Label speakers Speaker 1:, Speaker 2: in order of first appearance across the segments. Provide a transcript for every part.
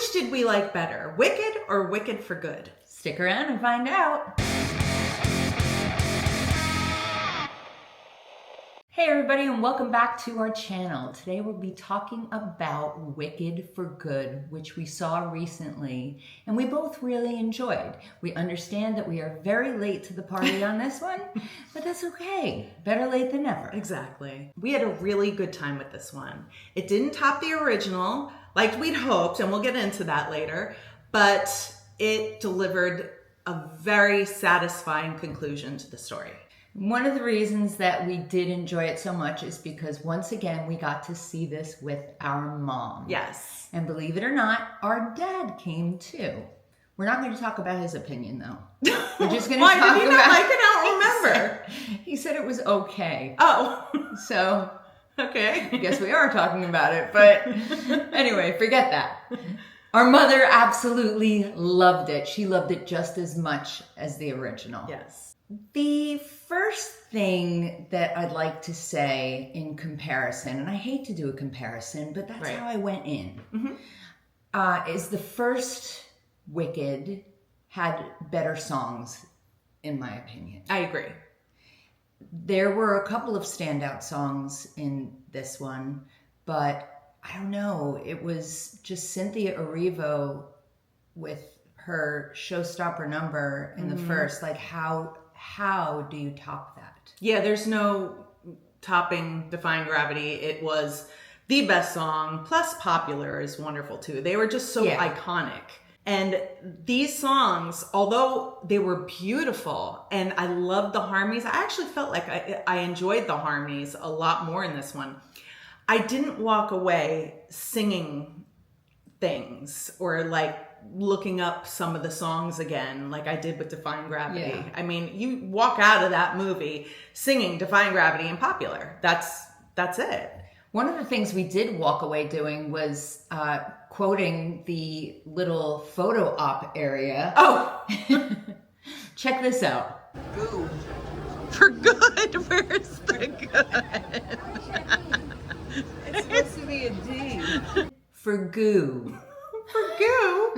Speaker 1: Which did we like better, Wicked or Wicked for Good?
Speaker 2: Stick around and find out. Hey everybody, and welcome back to our channel. Today we'll be talking about Wicked for Good, which we saw recently and we both really enjoyed. We understand that we are very late to the party on this one, but that's okay. Better late than never.
Speaker 1: Exactly. We had a really good time with this one. It didn't top the original like we'd hoped, and we'll get into that later, but it delivered a very satisfying conclusion to the story.
Speaker 2: One of the reasons that we did enjoy it so much is because once again, we got to see this with our mom.
Speaker 1: Yes.
Speaker 2: And believe it or not, our dad came too. We're not going to talk about his opinion though. We're just going to
Speaker 1: Why
Speaker 2: talk
Speaker 1: did he not like it? I don't remember.
Speaker 2: He said it was okay.
Speaker 1: Oh.
Speaker 2: So,
Speaker 1: okay.
Speaker 2: I guess we are talking about it, but anyway, forget that. Our mother absolutely loved it. She loved it just as much as the original.
Speaker 1: Yes.
Speaker 2: The first thing that I'd like to say in comparison, and I hate to do a comparison, but that's
Speaker 1: right.
Speaker 2: how I went in, is the first Wicked had better songs, in my opinion.
Speaker 1: I agree.
Speaker 2: There were a couple of standout songs in this one, but I don't know, it was just Cynthia Erivo with her showstopper number in the first, like how do you top that?
Speaker 1: Yeah, there's no topping Defying Gravity. It was the best song, plus Popular is wonderful too. They were just so iconic. And these songs, although they were beautiful and I loved the harmonies, I actually felt like I enjoyed the harmonies a lot more in this one. I didn't walk away singing things or like looking up some of the songs again like I did with Defying Gravity.
Speaker 2: Yeah.
Speaker 1: I mean, you walk out of that movie singing Defying Gravity and Popular. That's it.
Speaker 2: One of the things we did walk away doing was quoting the little photo op area.
Speaker 1: Oh!
Speaker 2: Check this out.
Speaker 1: Goo. For good. Where's the good?
Speaker 2: It's supposed to be a D. For goo.
Speaker 1: For goo.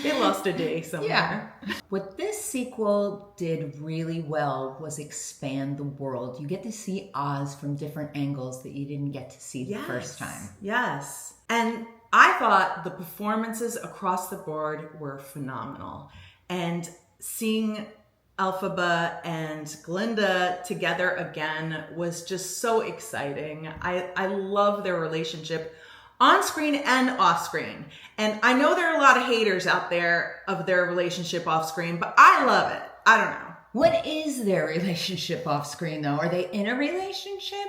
Speaker 1: They lost a day somewhere.
Speaker 2: Yeah. What this sequel did really well was expand the world. You get to see Oz from different angles that you didn't get to see the first time.
Speaker 1: Yes. And I thought the performances across the board were phenomenal. And seeing Elphaba and Glinda together again was just so exciting. I love their relationship on screen and off screen. And I know there are a lot of haters out there of their relationship off screen, but I love it. I don't know.
Speaker 2: What is their relationship off screen though? Are they in a relationship?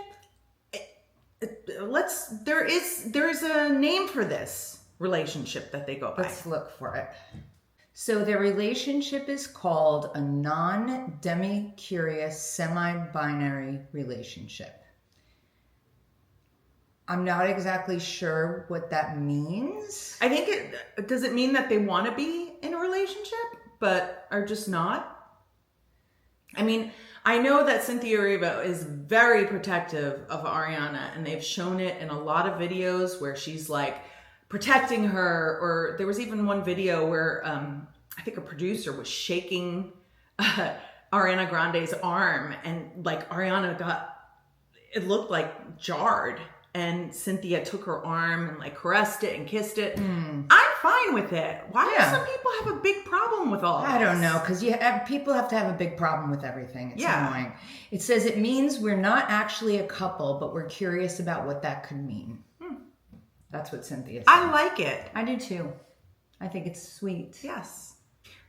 Speaker 1: There is a name for this relationship that they go by.
Speaker 2: Let's look for it. So their relationship is called a non-demi-curious semi-binary relationship. I'm not exactly sure what that means.
Speaker 1: I think does it mean that they want to be in a relationship, but are just not? I mean, I know that Cynthia Erivo is very protective of Ariana, and they've shown it in a lot of videos where she's like protecting her, or there was even one video where I think a producer was shaking Ariana Grande's arm, and like Ariana it looked like jarred. And Cynthia took her arm and like caressed it and kissed it. I'm fine with it. Why do some people have a big problem with all this?
Speaker 2: I don't know, because people have to have a big problem with everything. It's annoying. It says it means we're not actually a couple, but we're curious about what that could mean. That's what Cynthia said.
Speaker 1: I like it.
Speaker 2: I do too. I think it's sweet.
Speaker 1: Yes.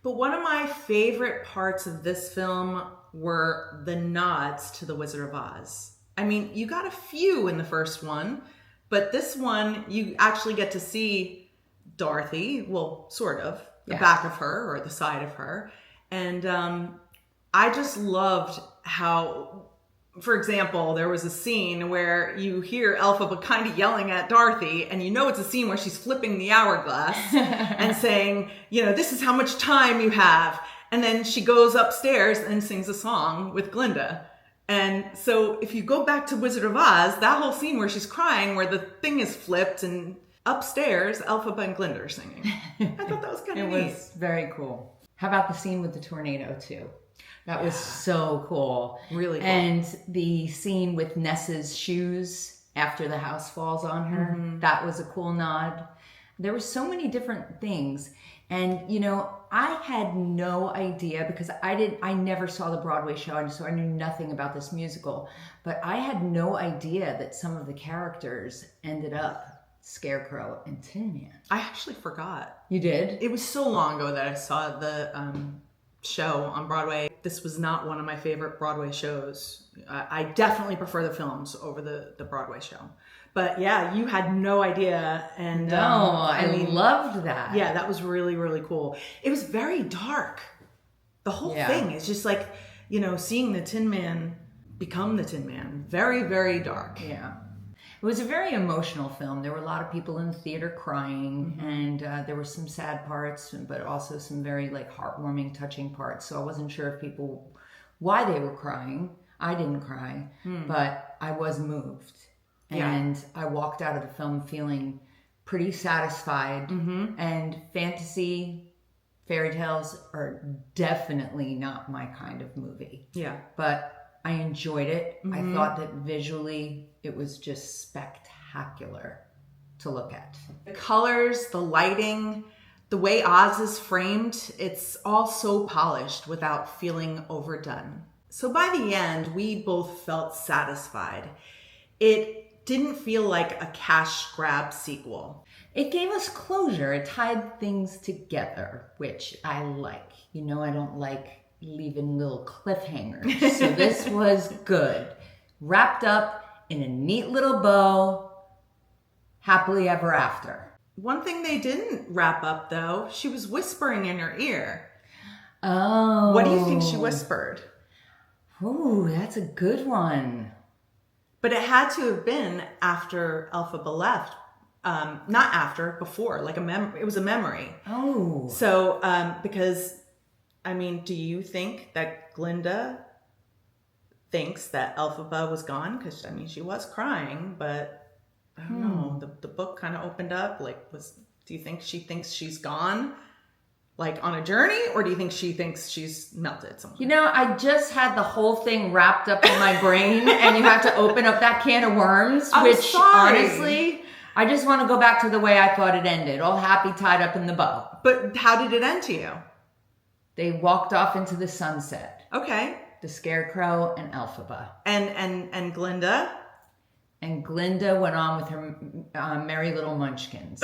Speaker 1: But one of my favorite parts of this film were the nods to The Wizard of Oz. I mean, you got a few in the first one, but this one, you actually get to see Dorothy, well, sort of, the back of her or the side of her. And I just loved how, for example, there was a scene where you hear Elphaba kind of yelling at Dorothy, and you know it's a scene where she's flipping the hourglass and saying, you know, this is how much time you have. And then she goes upstairs and sings a song with Glinda. And so if you go back to Wizard of Oz, that whole scene where she's crying, where the thing is flipped and upstairs, Elphaba and Glinda are singing. I thought that was kind of neat.
Speaker 2: It was very cool. How about the scene with the tornado too? That was so cool.
Speaker 1: Really cool.
Speaker 2: And the scene with Nessa's shoes after the house falls on her, that was a cool nod. There were so many different things. And, you know, I had no idea because I never saw the Broadway show, and so I knew nothing about this musical. But I had no idea that some of the characters ended up Scarecrow and Tin Man.
Speaker 1: I actually forgot.
Speaker 2: You did?
Speaker 1: It was so long ago that I saw the show on Broadway. This was not one of my favorite Broadway shows. I definitely prefer the films over the Broadway show. But yeah, you had no idea. And
Speaker 2: no, I loved that.
Speaker 1: Yeah, that was really, really cool. It was very dark. The whole thing is just like, you know, seeing the Tin Man become the Tin Man. Very, very dark.
Speaker 2: Yeah. It was a very emotional film. There were a lot of people in the theater crying, and there were some sad parts, but also some very like heartwarming, touching parts. So I wasn't sure if why they were crying. I didn't cry, but I was moved. And I walked out of the film feeling pretty satisfied. And fantasy, fairy tales are definitely not my kind of movie.
Speaker 1: Yeah.
Speaker 2: But I enjoyed it. I thought that visually it was just spectacular to look at.
Speaker 1: The colors, the lighting, the way Oz is framed, it's all so polished without feeling overdone. So by the end, we both felt satisfied. It didn't feel like a cash grab sequel.
Speaker 2: It gave us closure. It tied things together, which I like. You know, I don't like leaving little cliffhangers. So this was good. Wrapped up in a neat little bow. Happily ever after.
Speaker 1: One thing they didn't wrap up, though, she was whispering in her ear.
Speaker 2: Oh.
Speaker 1: What do you think she whispered?
Speaker 2: Ooh, that's a good one.
Speaker 1: But it had to have been after Elphaba left. Not after, before. Like it was a memory.
Speaker 2: Oh.
Speaker 1: So, because, I mean, do you think that Glinda thinks that Elphaba was gone? Because, I mean, she was crying, but I don't know. The book kind of opened up. Like, do you think she thinks she's gone? Like on a journey, or do you think she thinks she's melted somewhere?
Speaker 2: You know, I just had the whole thing wrapped up in my brain, and you have to open up that can of worms, which honestly, I just want to go back to the way I thought it ended, all happy, tied up in the bow.
Speaker 1: But how did it end to you?
Speaker 2: They walked off into the sunset.
Speaker 1: Okay.
Speaker 2: The Scarecrow and Elphaba.
Speaker 1: And Glinda?
Speaker 2: And Glinda went on with her merry little munchkins.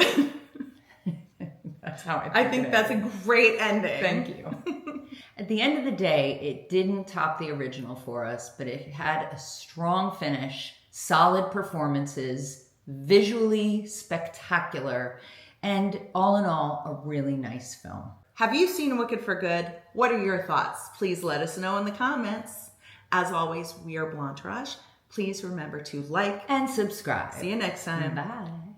Speaker 2: That's how
Speaker 1: I think that's a great ending.
Speaker 2: Thank you. At the end of the day, it didn't top the original for us, but it had a strong finish, solid performances, visually spectacular, and all in all, a really nice film.
Speaker 1: Have you seen Wicked for Good? What are your thoughts? Please let us know in the comments. As always, we are Blondetourage. Please remember to like
Speaker 2: and subscribe.
Speaker 1: See you next time.
Speaker 2: Bye.